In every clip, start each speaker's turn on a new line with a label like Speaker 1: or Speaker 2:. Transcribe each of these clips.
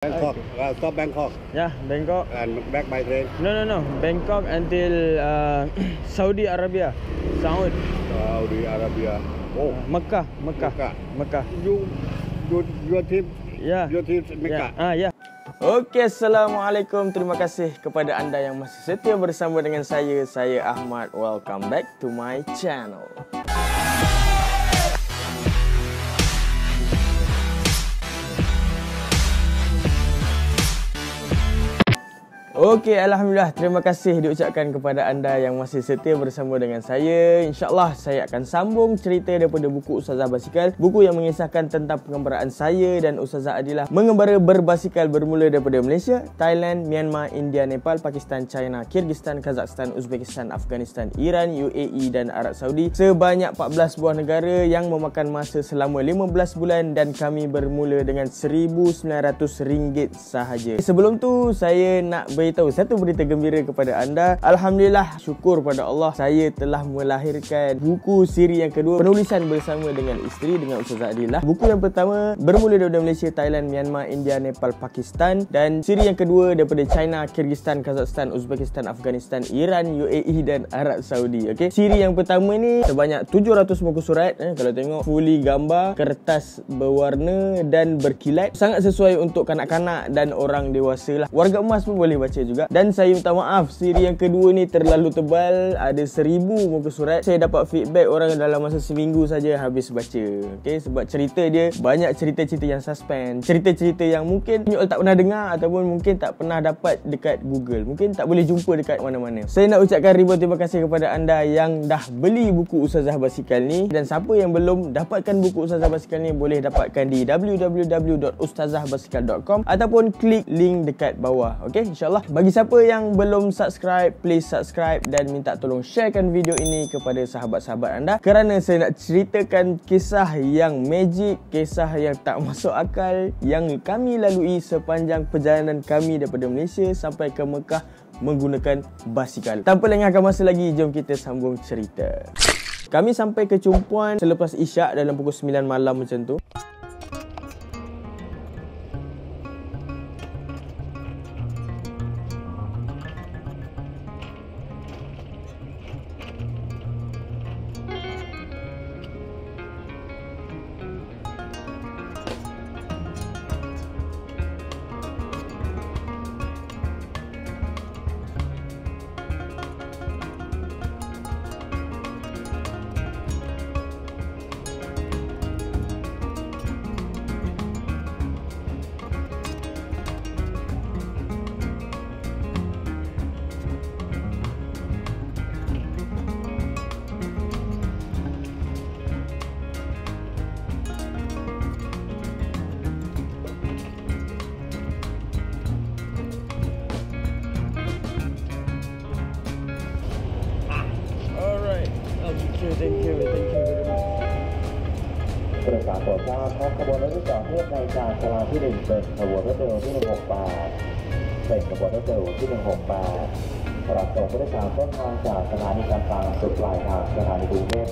Speaker 1: Bangkok, stop Bangkok
Speaker 2: Yeah, Bangkok.
Speaker 1: and back by train.
Speaker 2: No. Bangkok until Saudi Arabia.
Speaker 1: Saudi Arabia. Oh,
Speaker 2: Mecca.
Speaker 1: your team,
Speaker 2: Yeah.
Speaker 1: your team Mecca.
Speaker 2: Ya. Okey, Assalamualaikum. Terima kasih kepada anda yang masih setia bersama dengan saya Ahmad. Welcome back to my channel. Okey, Alhamdulillah. Terima kasih diucapkan kepada anda yang masih setia bersama dengan saya. InsyaAllah saya akan sambung cerita daripada buku Ustazah Basikal. Buku yang mengisahkan tentang pengembaraan saya dan Ustazah Adilah mengembara berbasikal bermula daripada Malaysia, Thailand, Myanmar, India, Nepal, Pakistan, China, Kyrgyzstan, Kazakhstan, Uzbekistan, Afghanistan, Iran, UAE dan Arab Saudi. Sebanyak 14 buah negara yang memakan masa selama 15 bulan dan kami bermula dengan RM1,900 sahaja. Sebelum tu saya nak beritahu satu berita gembira kepada anda. Alhamdulillah, syukur pada Allah, saya telah melahirkan buku siri yang kedua, penulisan bersama dengan isteri, dengan Ustazah Adilah. Buku yang pertama bermula daripada Malaysia, Thailand, Myanmar, India, Nepal, Pakistan, dan siri yang kedua daripada China, Kyrgyzstan, Kazakhstan, Uzbekistan, Afghanistan, Iran, UAE dan Arab Saudi. Okey, siri yang pertama ni sebanyak 700 muka surat. Kalau tengok fully gambar, kertas berwarna dan berkilat. Sangat sesuai untuk kanak-kanak dan orang dewasa lah. Warga emas pun boleh baca juga. Dan saya minta maaf, siri yang kedua ni terlalu tebal, ada 1000 muka surat. Saya dapat feedback orang dalam masa seminggu saja habis baca. Okey, sebab cerita dia banyak cerita-cerita yang suspend, cerita-cerita yang mungkin Nyol tak pernah dengar ataupun mungkin tak pernah dapat dekat Google, mungkin tak boleh jumpa dekat mana-mana. Saya nak ucapkan ribuan terima kasih kepada anda yang dah beli buku Ustazah Basikal ni, dan siapa yang belum dapatkan buku Ustazah Basikal ni boleh dapatkan di www.ustazahbasikal.com ataupun klik link dekat bawah. Okey, InsyaAllah. Bagi siapa yang belum subscribe, please subscribe dan minta tolong sharekan video ini kepada sahabat-sahabat anda, kerana saya nak ceritakan kisah yang magic, kisah yang tak masuk akal yang kami lalui sepanjang perjalanan kami daripada Malaysia sampai ke Mekah menggunakan basikal. Tanpa lengahkan masa lagi, jom kita sambung cerita. Kami sampai ke Chumpuan selepas Isyak dalam pukul 9 malam macam tu. Thank you very much.
Speaker 3: ผู้โดยสารโปรดทราบครับขบวนรถที่2เทียบในการชลาที่ 1 เป็นขบวนรถเร็วที่ 168 เป็นขบวนรถเร็วที่ 168 สำหรับส่งผู้โดยสารต้นทางจากสถานีกลางๆสู่ปลายทางสถานีกรุงเทพ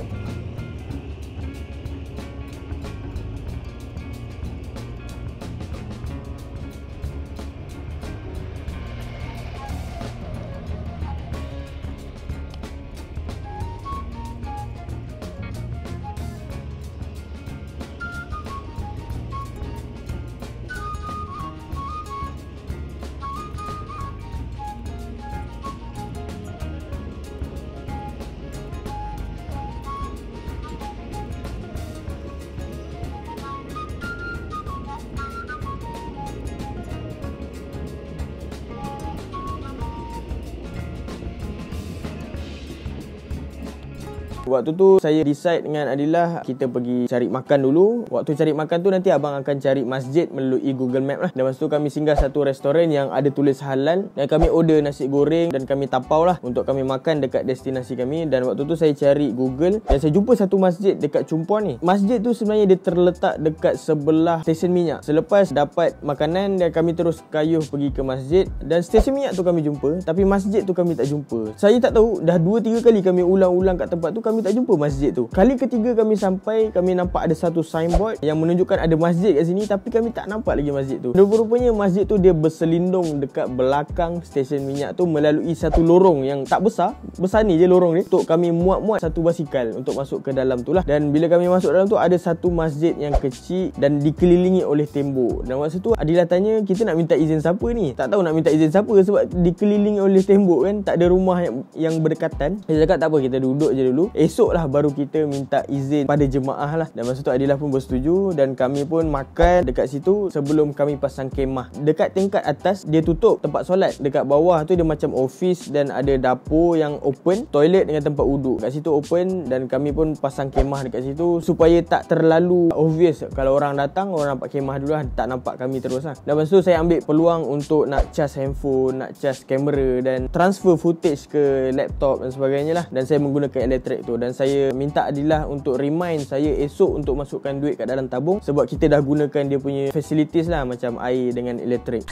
Speaker 2: Waktu tu saya decide dengan Adilah kita pergi cari makan dulu. Waktu cari makan tu nanti abang akan cari masjid melalui Google Map lah. Dan lepas tu kami singgah satu restoran yang ada tulis halal, dan kami order nasi goreng dan kami tapau lah untuk kami makan dekat destinasi kami. Dan waktu tu saya cari Google dan saya jumpa satu masjid dekat Chumpuan ni. Masjid tu sebenarnya dia terletak dekat sebelah stesen minyak. Selepas dapat makanan dan kami terus kayuh pergi ke masjid, dan stesen minyak tu kami jumpa tapi masjid tu kami tak jumpa. Saya tak tahu, dah 2-3 kali kami ulang-ulang kat tempat tu kami kami tak jumpa masjid tu. Kali ketiga kami sampai, kami nampak ada satu signboard yang menunjukkan ada masjid kat sini, tapi kami tak nampak lagi masjid tu. Rupa-rupanya masjid tu dia berselindung dekat belakang stesen minyak tu melalui satu lorong yang tak besar ni je lorong ni, untuk kami muat-muat satu basikal untuk masuk ke dalam tu lah. Dan bila kami masuk dalam tu, ada satu masjid yang kecil dan dikelilingi oleh tembok. Dan masa tu Adilah tanya, kita nak minta izin siapa ni? Tak tahu nak minta izin siapa sebab dikelilingi oleh tembok kan, tak ada rumah yang berdekatan. Saya cakap tak apa, kita duduk je dulu, esok lah baru kita minta izin pada jemaah lah. Dan masa tu Adilah pun bersetuju dan kami pun makan dekat situ sebelum kami pasang kemah. Dekat tingkat atas dia tutup tempat solat, dekat bawah tu dia macam office dan ada dapur yang open, toilet dengan tempat wuduk kat situ open. Dan kami pun pasang kemah dekat situ supaya tak terlalu obvious. Kalau orang datang, orang nampak kemah dulu lah, tak nampak kami terus lah. Dan masa tu saya ambil peluang untuk nak cas handphone, nak cas kamera dan transfer footage ke laptop dan sebagainya lah. Dan saya menggunakan elektrik tu. Dan saya minta Adilah untuk remind saya esok untuk masukkan duit kat dalam tabung, sebab kita dah gunakan dia punya facilities lah, macam air dengan elektrik.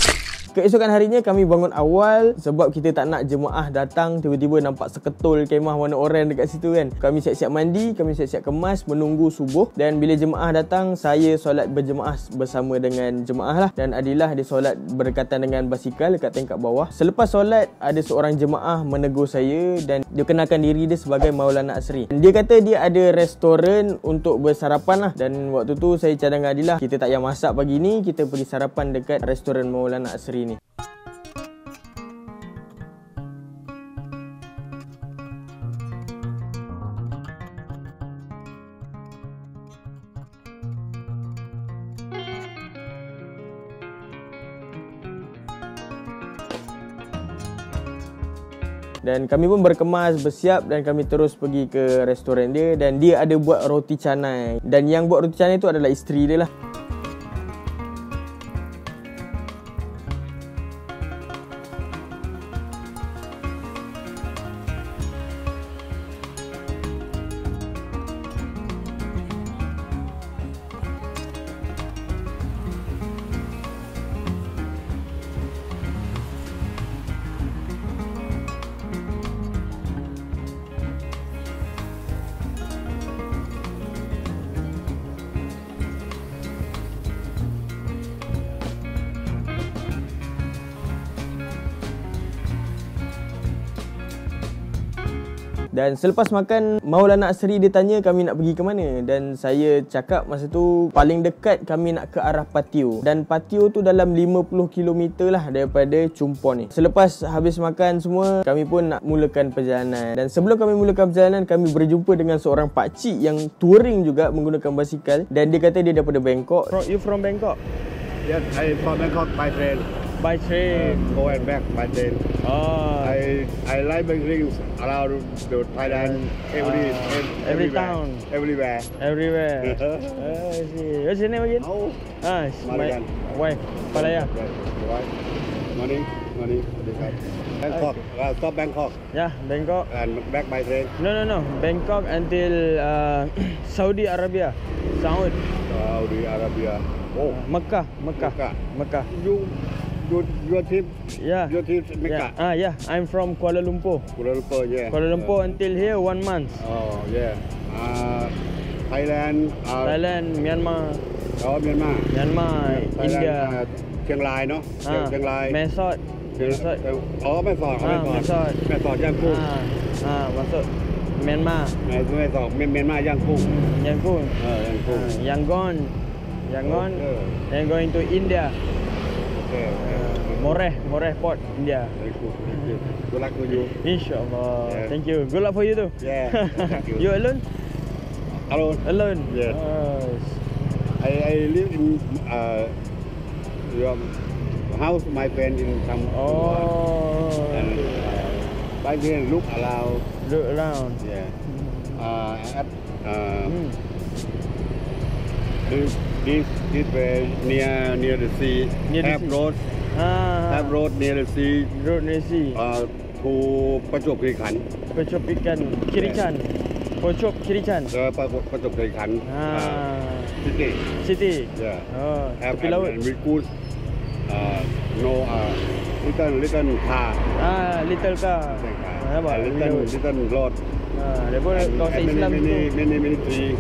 Speaker 2: Keesokan harinya kami bangun awal sebab kita tak nak jemaah datang tiba-tiba nampak seketul kemah warna oranye dekat situ kan. Kami siap-siap mandi, kami siap-siap kemas, menunggu subuh. Dan bila jemaah datang, saya solat berjemaah bersama dengan jemaah lah. Dan Adilah dia solat berdekatan dengan basikal dekat tingkat bawah. Selepas solat, ada seorang jemaah menegur saya dan dia kenalkan diri dia sebagai Maulana Asri. Dia kata dia ada restoran untuk bersarapan lah. Dan waktu tu saya cadang dengan Adilah, kita tak payah masak pagi ni, kita pergi sarapan dekat restoran Maulana Asri ni. Dan kami pun berkemas, bersiap dan kami terus pergi ke restoran dia. Dan dia ada buat roti canai. Dan yang buat roti canai tu adalah isteri dia lah. Dan selepas makan, Maulana Asri dia tanya kami nak pergi ke mana. Dan saya cakap masa tu paling dekat kami nak ke arah patio. Dan patio tu dalam 50 km lah daripada Chumpon ni. Selepas habis makan semua, kami pun nak mulakan perjalanan. Dan sebelum kami mulakan perjalanan, kami berjumpa dengan seorang pakcik yang touring juga menggunakan basikal. Dan dia kata dia daripada Bangkok. You from Bangkok?
Speaker 1: Yes, I from Bangkok by train.
Speaker 2: By train.
Speaker 1: Go and back by train.
Speaker 2: Oh.
Speaker 1: I like bicycling around the Thailand,
Speaker 2: every town,
Speaker 1: everywhere.
Speaker 2: Everywhere. I see. What's your name again?
Speaker 1: Oh,
Speaker 2: It's my wife, Palaya.
Speaker 1: Right. Morning. Bangkok. Stop Bangkok.
Speaker 2: Yeah, Bangkok.
Speaker 1: And back by train.
Speaker 2: No. Bangkok until Saudi Arabia.
Speaker 1: Saudi Arabia. Oh,
Speaker 2: Mecca.
Speaker 1: Your trip?
Speaker 2: Yeah.
Speaker 1: Your trip Mecca?
Speaker 2: Yeah. I'm from Kuala Lumpur.
Speaker 1: Kuala Lumpur, yeah.
Speaker 2: Kuala Lumpur until here 1 month.
Speaker 1: Oh, yeah. Thailand.
Speaker 2: Thailand, Myanmar.
Speaker 1: Oh, Myanmar.
Speaker 2: Thailand, India.
Speaker 1: Chiang Rai, no? Chiang Rai.
Speaker 2: Mesot.
Speaker 1: Oh, Mesot. Mesot, Giang Cung.
Speaker 2: Masuk Myanmar.
Speaker 1: Mesot, Myanmar, Giang Cung.
Speaker 2: Giang Cung. Yangon. And going to India.
Speaker 1: Okay.
Speaker 2: Moreh Port, India.
Speaker 1: Very cool. Good luck to you.
Speaker 2: Inshallah.
Speaker 1: Yeah.
Speaker 2: Thank you. Good luck for you too.
Speaker 1: Yeah. Thank you.
Speaker 2: You alone? Alone.
Speaker 1: Yes. I live in your house, my friend in some. And by then look around. Yeah. This way near the sea. Have road near the sea.
Speaker 2: Road near sea.
Speaker 1: To Prachop Khiri Khan.
Speaker 2: Prachop Khiri Khan.
Speaker 1: Prachop Khiri Khan.
Speaker 2: City.
Speaker 1: Yeah.
Speaker 2: Tepi laut.
Speaker 1: And we could little car.
Speaker 2: Little car.
Speaker 1: Little road.
Speaker 2: Dia pun kawasan Islam tu.
Speaker 1: Many military.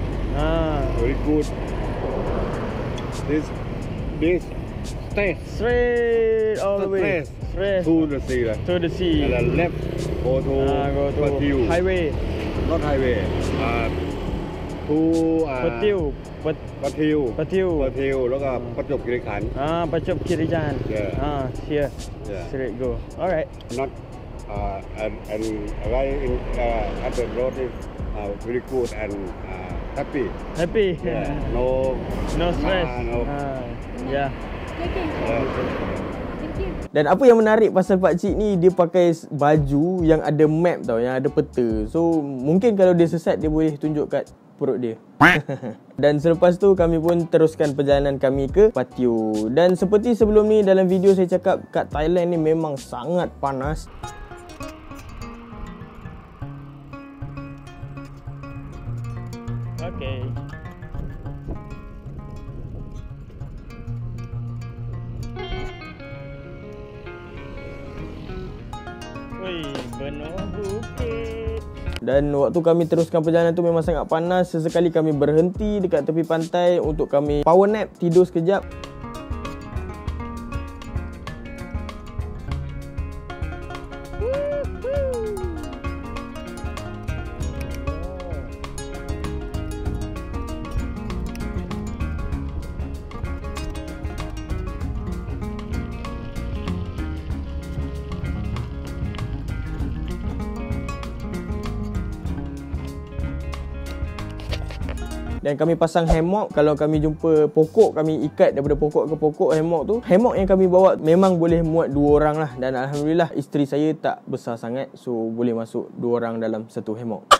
Speaker 1: Very good. This straight
Speaker 2: Straight all the way. Straight
Speaker 1: to the sea.
Speaker 2: to the sea.
Speaker 1: And then left go to Patiu.
Speaker 2: highway.
Speaker 1: Not highway. To
Speaker 2: Patiu.
Speaker 1: Patiu แล้วก็ประจวบคีรีขันธ์
Speaker 2: ประจวบคีรีขันธ์
Speaker 1: Yeah.
Speaker 2: Here.
Speaker 1: Yeah.
Speaker 2: Straight go. Alright.
Speaker 1: Not and right in at the road is very good and happy.
Speaker 2: Happy.
Speaker 1: Yeah. No
Speaker 2: stress.
Speaker 1: No.
Speaker 2: Yeah.
Speaker 1: Yeah.
Speaker 2: Dan apa yang menarik pasal pakcik ni, dia pakai baju yang ada map tau, yang ada peta. So mungkin kalau dia sesat, dia boleh tunjuk kat perut dia. Dan selepas tu kami pun teruskan perjalanan kami ke Patiu. Dan seperti sebelum ni dalam video saya cakap, kat Thailand ni memang sangat panas. Okay. Benua bukit. Dan waktu kami teruskan perjalanan tu memang sangat panas. Sesekali kami berhenti dekat tepi pantai untuk kami power nap, tidur sekejap. Dan kami pasang hammock. Kalau kami jumpa pokok, kami ikat daripada pokok ke pokok hammock tu. Hammock yang kami bawa memang boleh muat 2 orang lah. Dan Alhamdulillah isteri saya tak besar sangat, so boleh masuk 2 orang dalam satu hammock.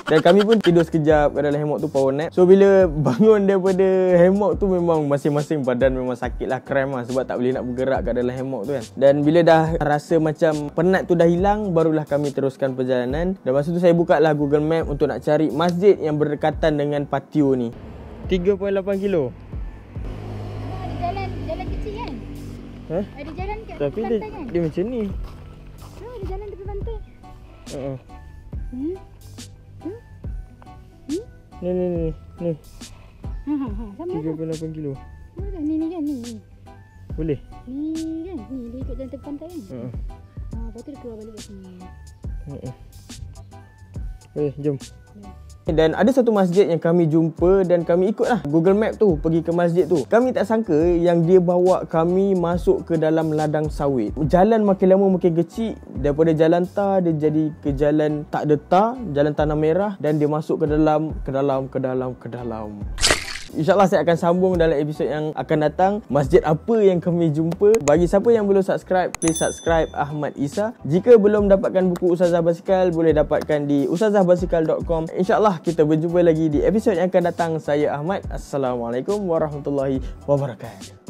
Speaker 2: Dan kami pun tidur sekejap kat dalam hammock tu, power nap. So bila bangun daripada hammock tu, memang masing-masing badan memang sakit lah, cramp lah, sebab tak boleh nak bergerak kat dalam hammock tu kan. Dan bila dah rasa macam penat tu dah hilang, barulah kami teruskan perjalanan. Dan masa tu saya buka lah Google Map untuk nak cari masjid yang berdekatan dengan Patiu ni. 3.8 kilo.
Speaker 4: Ada jalan kecil kan? Ada jalan kat
Speaker 2: Tapi
Speaker 4: pantai kan?
Speaker 2: dia macam ni.
Speaker 4: Ada jalan tepi pantai.
Speaker 2: Ni.
Speaker 4: Sama lah.
Speaker 2: 3.8 kilo.
Speaker 4: Ni kan ni.
Speaker 2: Boleh?
Speaker 4: Ni kan, ni dia ikut jalan tepi pantai kan? Lepas tu dia keluar balik kat sini.
Speaker 2: Boleh, jom. Dan ada satu masjid yang kami jumpa dan kami ikutlah Google Map tu pergi ke masjid tu. Kami tak sangka yang dia bawa kami masuk ke dalam ladang sawit. Jalan makin lama makin kecil. Daripada jalan tar dia jadi ke jalan tak ada tar, jalan tanah merah, dan dia masuk ke dalam. InsyaAllah saya akan sambung dalam episod yang akan datang. Masjid apa yang kami jumpa. Bagi siapa yang belum subscribe, please subscribe Ahmad Isa. Jika belum dapatkan buku Ustazah Basikal, boleh dapatkan di ustazahbasikal.com. InsyaAllah kita berjumpa lagi di episod yang akan datang. Saya Ahmad. Assalamualaikum warahmatullahi wabarakatuh.